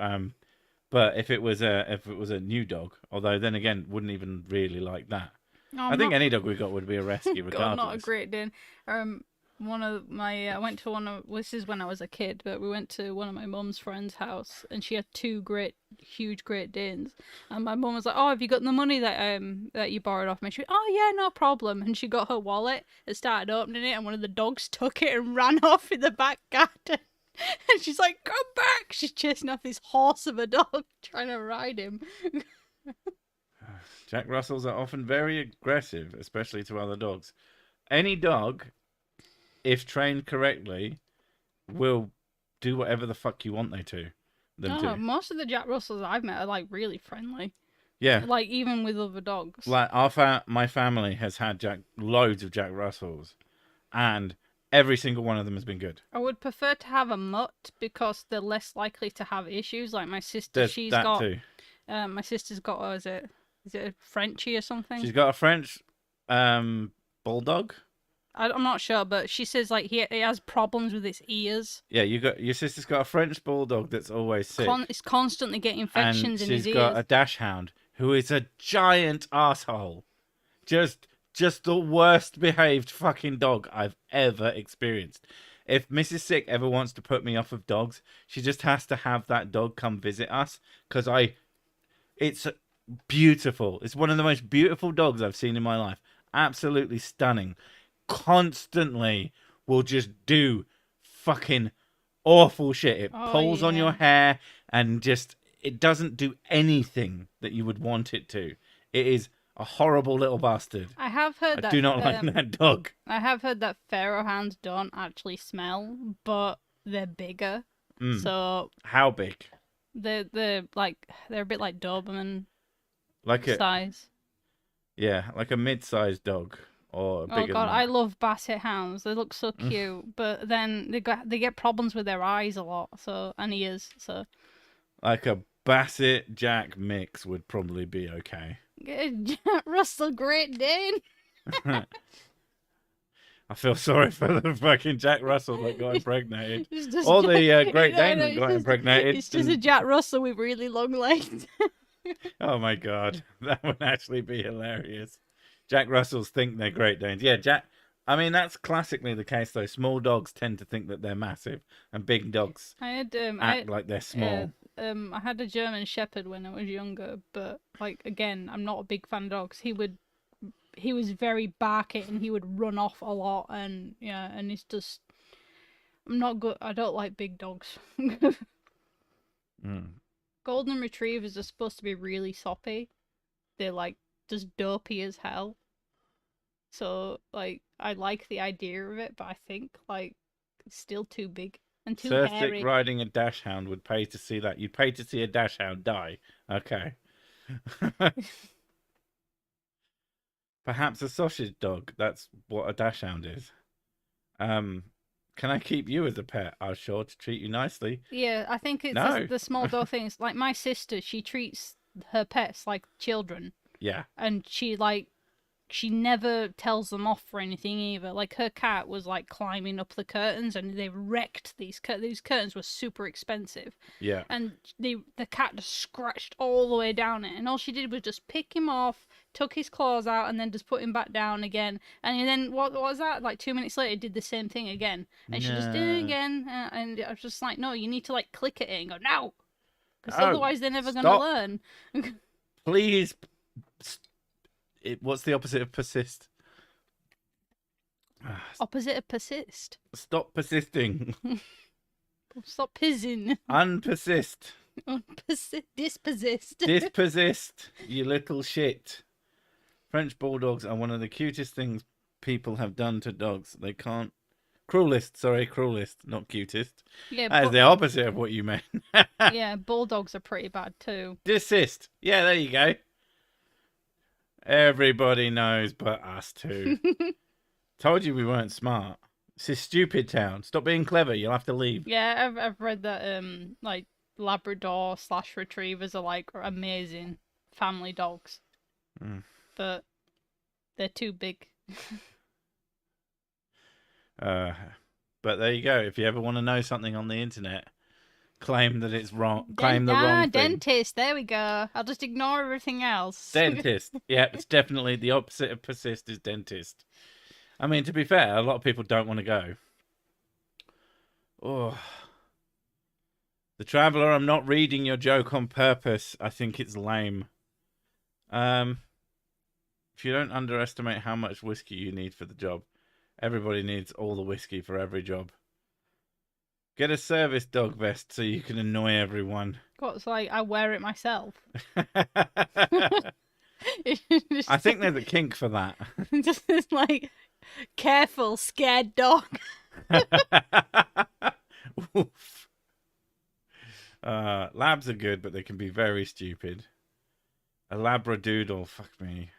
But if it was a new dog, although then again, wouldn't even really like that. No, I think any dog we got would be a rescue regardless. God, not a Great Dane. This is when I was a kid, but we went to one of my mum's friend's house, and she had two huge Great Danes, and my mum was like, "Oh, have you got the money that you borrowed off me?" She went, "Oh yeah, no problem," and she got her wallet and started opening it, and one of the dogs took it and ran off in the back garden. And she's like, "Come back!" She's chasing off this horse of a dog, trying to ride him. Jack Russells are often very aggressive, especially to other dogs. Any dog, if trained correctly, will do whatever the fuck you want them to. Most of the Jack Russells I've met are like really friendly. Yeah. Like even with other dogs. Like my family has had loads of Jack Russells, and every single one of them has been good. I would prefer to have a mutt because they're less likely to have issues. Like my sister, my sister's got, is it a Frenchie or something? She's got a French bulldog. I'm not sure, but she says like he has problems with its ears. Yeah, your sister's got a French bulldog that's always sick. It's constantly getting infections in his ears. She's got a dachshund who is a giant asshole. Just the worst behaved fucking dog I've ever experienced. If Mrs. Sick ever wants to put me off of dogs, she just has to have that dog come visit us, because it's beautiful. It's one of the most beautiful dogs I've seen in my life. Absolutely stunning. Constantly will just do fucking awful shit. It pulls on your hair and just, it doesn't do anything that you would want it to. It is a horrible little bastard. I have heard that. I do not like that dog. I have heard that Pharaoh hounds don't actually smell, but they're bigger. So how big? They're a bit like Doberman size. Yeah, like a mid-sized dog. Or oh god, I love Basset hounds. They look so cute, but then they get problems with their eyes a lot, and ears. So, like a Basset Jack mix would probably be okay. Russell Great Dane. I feel sorry for the fucking Jack Russell that got impregnated. Or the Great Dane that got impregnated. It's just a Jack Russell with really long legs. Oh my god, that would actually be hilarious. Jack Russells think they're Great Danes. Yeah, I mean, that's classically the case, though. Small dogs tend to think that they're massive, and big dogs act like they're small. I had a German Shepherd when I was younger, but, like, again, I'm not a big fan of dogs. He was very barky, and he would run off a lot, and, yeah, and it's just... I'm not good... I don't like big dogs. Golden Retrievers are supposed to be really soppy. They're, like, just dopey as hell. So, like, I like the idea of it, but I think, like, it's still too big. and too Sir hairy. Thick riding a dash hound would pay to see that. You'd pay to see a dash hound die. Okay. Perhaps a sausage dog. That's what a dash hound is. Can I keep you as a pet? I'm sure to treat you nicely. Yeah, I think it's No. the small dog things. Like my sister, she treats her pets like children, Yeah. and she never tells them off for anything either. Like her cat was like climbing up the curtains, and they wrecked these curtains were super expensive. Yeah. And the cat just scratched all the way down it, and all she did was just pick him off, took his claws out, and then just put him back down again. And then what was that? Like 2 minutes later, did the same thing again, and she just did it again. And I was just like, no, you need to like click at it and go no, because otherwise they're never gonna learn. Please. What's the opposite of persist? Opposite of persist. Stop persisting. Stop pizzing. Unpersist. Dispossessed. Dispossessed, you little shit. French bulldogs are one of the cutest things people have done to dogs. They can't. Cruelest, not cutest. Yeah, that is the opposite of what you meant. Yeah, bulldogs are pretty bad too. Desist. Yeah, there you go. Everybody knows but us two. Told you we weren't smart. It's a stupid town. Stop being clever. You'll have to leave. Yeah, I've read that like Labrador / retrievers are like amazing family dogs, but they're too big. But there you go. If you ever want to know something on the internet, claim that it's wrong. Claim the wrong thing. Dentist. There we go. I'll just ignore everything else. Dentist. Yeah, it's definitely the opposite of persist is dentist. I mean, to be fair, a lot of people don't want to go. Oh. The Traveller, I'm not reading your joke on purpose. I think it's lame. If you don't underestimate how much whiskey you need for the job, everybody needs all the whiskey for every job. Get a service dog vest so you can annoy everyone. What's like, I wear it myself. I think there's a kink for that. Just like, careful, scared dog. Oof. Labs are good, but they can be very stupid. A labradoodle, fuck me.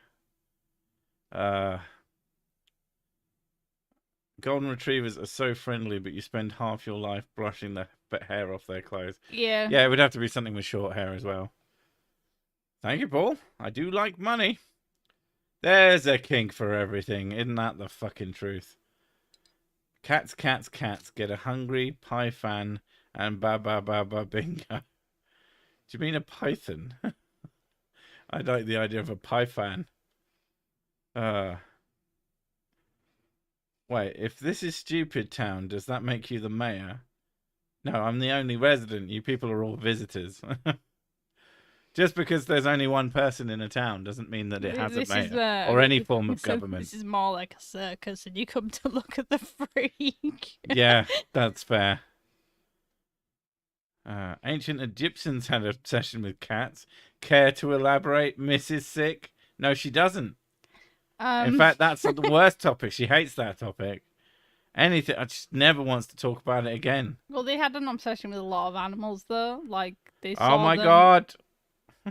Golden retrievers are so friendly, but you spend half your life brushing the hair off their clothes. Yeah. Yeah, it would have to be something with short hair as well. Thank you, Paul. I do like money. There's a kink for everything. Isn't that the fucking truth? Cats get a hungry pie fan and ba bingo. Do you mean a python? I like the idea of a pie fan. Wait, if this is stupid town, does that make you the mayor? No, I'm the only resident. You people are all visitors. Just because there's only one person in a town doesn't mean that it has a mayor or any form of government. This is more like a circus, and you come to look at the freak. Yeah, that's fair. Ancient Egyptians had a session with cats. Care to elaborate, Mrs. Sick? No, she doesn't. In fact, that's the worst topic. She hates that topic. Anything, I just never wants to talk about it again. Well, they had an obsession with a lot of animals, though. Like they saw Oh my god!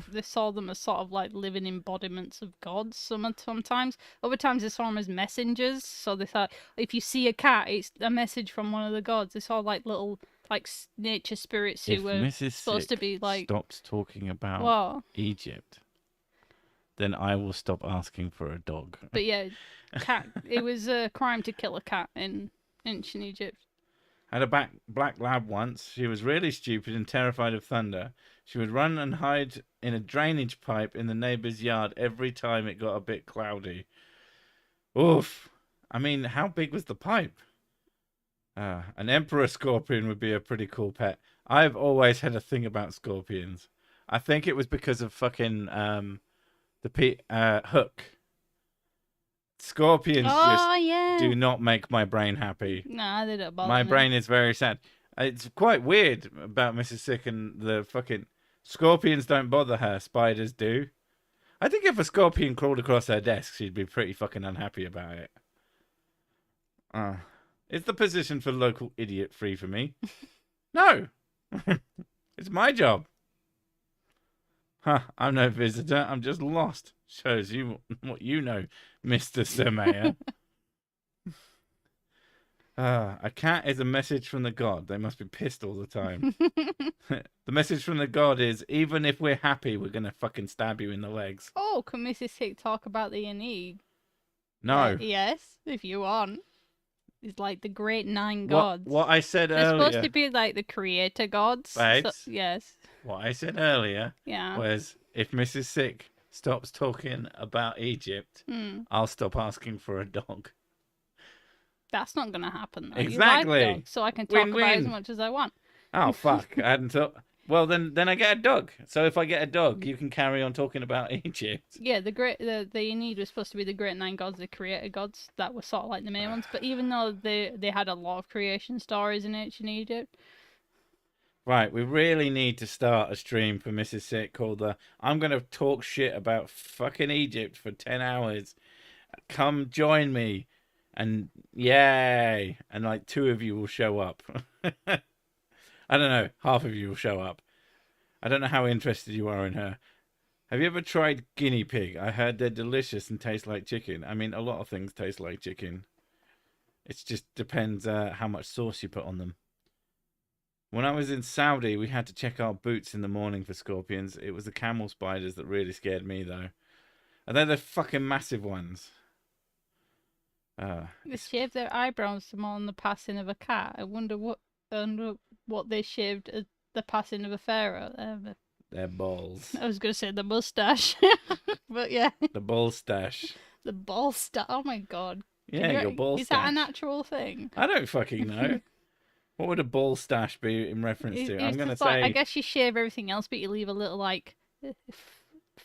They saw them as sort of like living embodiments of gods. Sometimes, other times they saw them as messengers. So they thought if you see a cat, it's a message from one of the gods. They saw like little like nature spirits who were supposed to be like. Stops talking about Egypt, then I will stop asking for a dog. But yeah, cat. It was a crime to kill a cat in ancient Egypt. Had a black lab once. She was really stupid and terrified of thunder. She would run and hide in a drainage pipe in the neighbour's yard every time it got a bit cloudy. Oof. I mean, how big was the pipe? An emperor scorpion would be a pretty cool pet. I've always had a thing about scorpions. I think it was because of fucking Hook. Scorpions do not make my brain happy. Nah, they don't bother my me. brain is very sad. It's quite weird about Mrs. Sick and the fucking scorpions don't bother her. Spiders do. I think if a scorpion crawled across her desk, she'd be pretty fucking unhappy about it. Is the position for local idiot free for me? No. It's my job. Huh, I'm no visitor. I'm just lost. Shows you what you know, Mr. Surveyor. A cat is a message from the god. They must be pissed all the time. The message from the god is, even if we're happy, we're going to fucking stab you in the legs. Oh, can Mrs. Hick talk about the Aeneid? No. Yes, if you want. It's like the great nine What, gods. what I said They're earlier... supposed to be like the creator gods. Babes, So, yes. what I said earlier Yeah. was, if Mrs. Sick stops talking about Egypt, I'll stop asking for a dog. That's not going to happen, though. Exactly. You like dogs, so I can talk about it as Win-win. much as I want. Oh, fuck. I hadn't thought... Well, then I get a dog. So if I get a dog, you can carry on talking about Egypt. Yeah, the Aeneid was supposed to be the great nine gods, the creator gods. That were sort of like the main ones. But even though they had a lot of creation stories in ancient Egypt. Right, we really need to start a stream for Mrs. Sick called I'm going to talk shit about fucking Egypt for 10 hours. Come join me. And yay. And like 2 of you will show up. I don't know. Half of you will show up. I don't know how interested you are in her. Have you ever tried guinea pig? I heard they're delicious and taste like chicken. I mean, a lot of things taste like chicken. It just depends how much sauce you put on them. When I was in Saudi, we had to check our boots in the morning for scorpions. It was the camel spiders that really scared me, though. And they're the fucking massive ones. They shave their eyebrows to mourn the passing of a cat. I wonder what they shaved at the passing of a pharaoh. Their balls. I was going to say the mustache, but yeah. The ball stash. The ball stash. Oh my god. Yeah, your ball Is stash. that a natural thing? I don't fucking know. What would a ball stash be in reference to? I'm going to say... I guess you shave everything else, but you leave a little, like,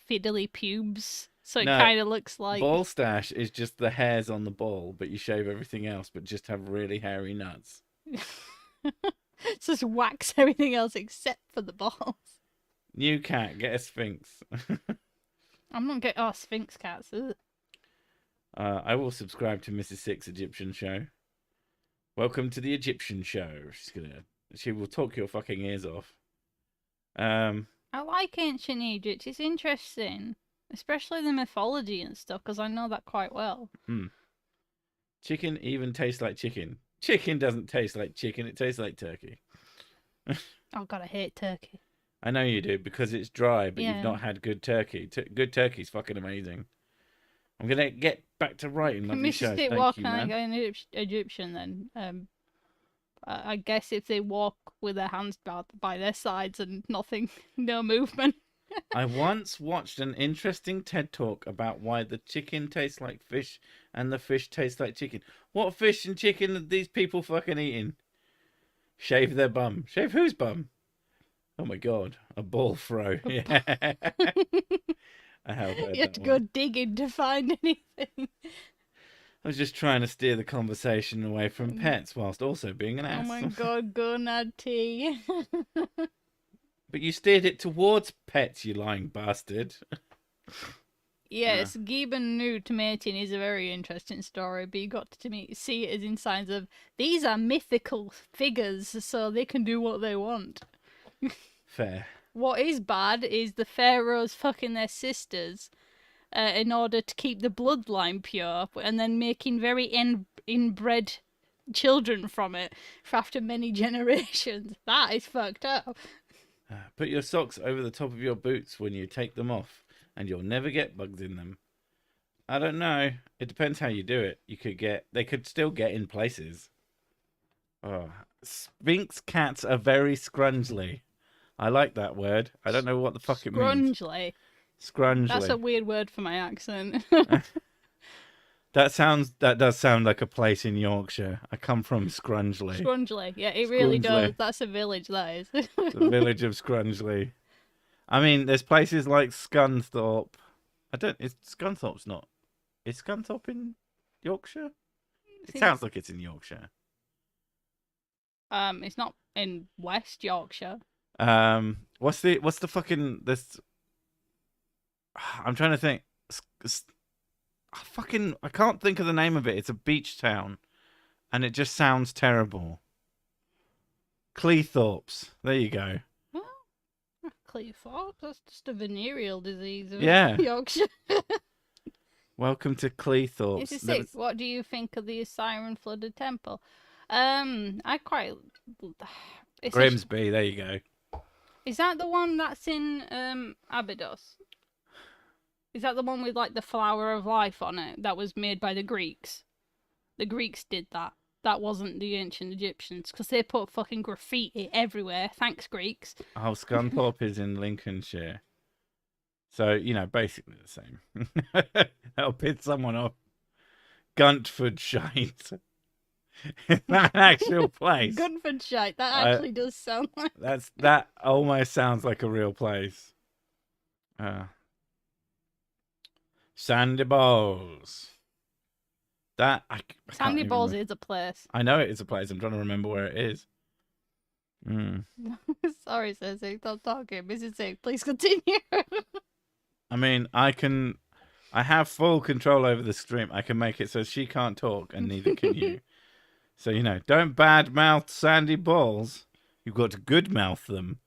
fiddly pubes. So it kind of looks like... Ball stash is just the hairs on the ball, but you shave everything else, but just have really hairy nuts. So just wax everything else except for the balls. New cat, get a sphinx. I'm not getting... Oh, sphinx cats. Ugh. I will subscribe to Mrs. Six Egyptian Show. Welcome to the Egyptian Show. She will talk your fucking ears off. I like ancient Egypt. It's interesting. Especially the mythology and stuff, because I know that quite well. Chicken even tastes like chicken. Chicken doesn't taste like chicken. It tastes like turkey. Oh, God, I hate turkey. I know you do, because it's dry, but you've not had good turkey. Good turkey's fucking amazing. I'm going to get back to writing lovely shows. Thank you, man. Like an Egyptian, then. I guess if they walk with their hands by their sides and nothing, no movement. I once watched an interesting TED Talk about why the chicken tastes like fish and the fish tastes like chicken. What fish and chicken are these people fucking eating? Shave their bum. Shave whose bum? Oh my god, a ball throw. Yeah. I have heard You have to go digging to find anything. I was just trying to steer the conversation away from pets whilst also being an ass. Oh my god, gonad tea. But you steered it towards pets, you lying bastard. Yes, Gibbon knew to mating is a very interesting story, but you got to see it as in signs of these are mythical figures, so they can do what they want. Fair. What is bad is the pharaohs fucking their sisters in order to keep the bloodline pure, and then making very inbred children from it for after many generations. That is fucked up. Put your socks over the top of your boots when you take them off, and you'll never get bugs in them. I don't know. It depends how you do it. They could still get in places. Oh, Sphinx cats are very scrungly. I like that word. I don't know what the fuck it means. Scrungly. Scrungly. That's a weird word for my accent. That does sound like a place in Yorkshire. I come from Scrungly. Scrungly, yeah, it really does. That's a village, that is. The village of Scrungly. I mean, there's places like Scunthorpe. Scunthorpe's not. Is Scunthorpe in Yorkshire? It sounds like it's in Yorkshire. It's not in West Yorkshire. What's the fucking this? I'm trying to think. I can't think of the name of it. It's a beach town. and it just sounds terrible. Cleethorpes. There you go. Cleethorpes? That's just a venereal disease of Yeah. Yorkshire. Welcome to Cleethorpes. 86. What do you think of the siren flooded temple? I quite. Grimsby. There you go. Is that the one that's in Abydos? Is that the one with like the flower of life on it that was made by the Greeks? The Greeks did that. That wasn't the ancient Egyptians, because they put fucking graffiti everywhere. Thanks, Greeks. Oh, Scunthorpe is in Lincolnshire. So, you know, basically the same. That'll piss someone off. Guntford shite. Is that an actual place? Gunford shite. That actually does sound like... That almost sounds like a real place. Sandy Balls. Sandy Balls is a place. I know it is a place. I'm trying to remember where it is. Sorry, Cersei. Stop talking. Mrs. Singh, please continue. I mean, I have full control over the stream. I can make it so she can't talk, and neither can you. So, you know, don't badmouth Sandy Balls. You've got to good mouth them.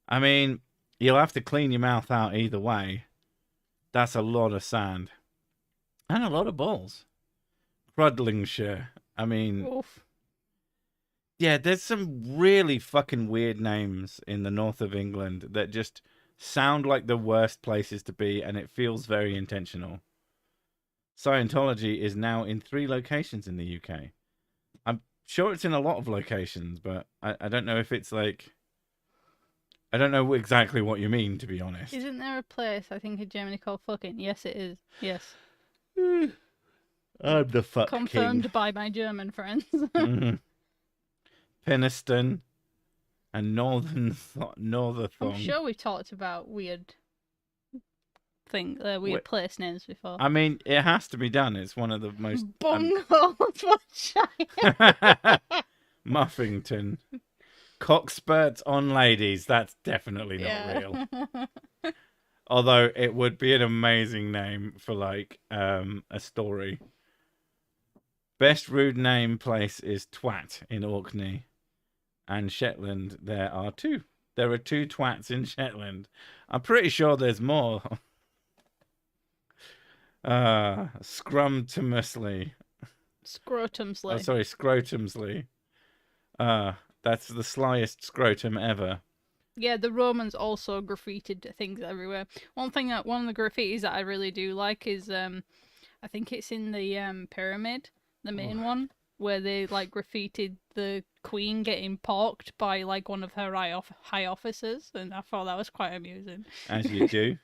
I mean, you'll have to clean your mouth out either way. That's a lot of sand. And a lot of balls. Crudlingshire. I mean... Oof. Yeah, there's some really fucking weird names in the north of England that just sound like the worst places to be, and it feels very intentional. Scientology is now in 3 locations in the UK. I'm sure it's in a lot of locations, but I don't know if it's like... I don't know exactly what you mean, to be honest. Isn't there a place, I think, in Germany called fucking? Yes, it is. Yes. I'm the fuck Confirmed king. by my German friends. Penistone and Northerthong. I'm sure we talked about weird place names before. I mean, it has to be done. It's one of the most... Bunghole Muffington. Cockspurts on ladies. That's definitely not real. Although it would be an amazing name for like a story. Best rude name place is Twat in Orkney. And Shetland, there are 2. There are 2 twats in Shetland. I'm pretty sure there's more. Scrumtomusly. Scrotumsley. Oh, sorry, Scrotumsley. That's the slyest scrotum ever. Yeah, the Romans also graffitied things everywhere. One of the graffitis that I really do like is, I think it's in the pyramid, the main one, where they like graffitied the queen getting porked by like one of her high officers, and I thought that was quite amusing. As you do.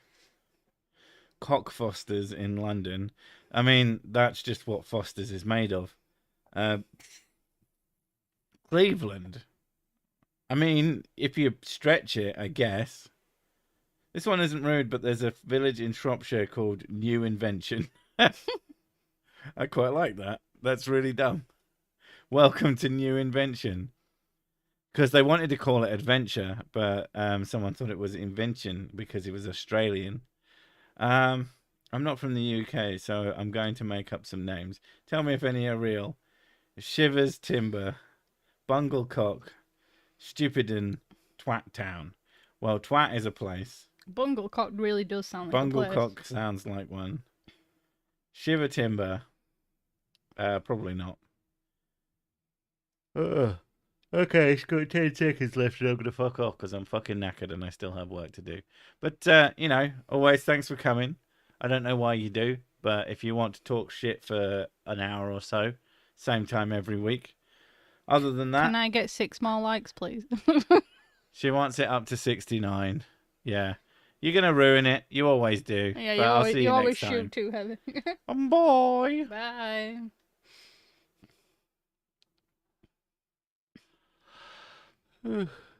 Cockfosters in London. I mean, that's just what Foster's is made of. Cleveland. I mean, if you stretch it, I guess. This one isn't rude, but there's a village in Shropshire called New Invention. I quite like that. That's really dumb. Welcome to New Invention. Because they wanted to call it Adventure, but someone thought it was Invention because it was Australian. I'm not from the UK, so I'm going to make up some names. Tell me if any are real. Shivers Timber, Bunglecock, Stupidin, Twat Town. Well, Twat is a place. Bunglecock really does sound like a place. Bunglecock sounds like one. Shiver Timber, probably not. Okay, it's got 10 seconds left and I'm going to fuck off because I'm fucking knackered and I still have work to do. But, you know, always thanks for coming. I don't know why you do, but if you want to talk shit for an hour or so, same time every week. Other than that... Can I get 6 more likes, please? She wants it up to 69. Yeah. You're going to ruin it. You always do. Yeah, but I'll see you always next time. shoot too heavy. Bye. Bye.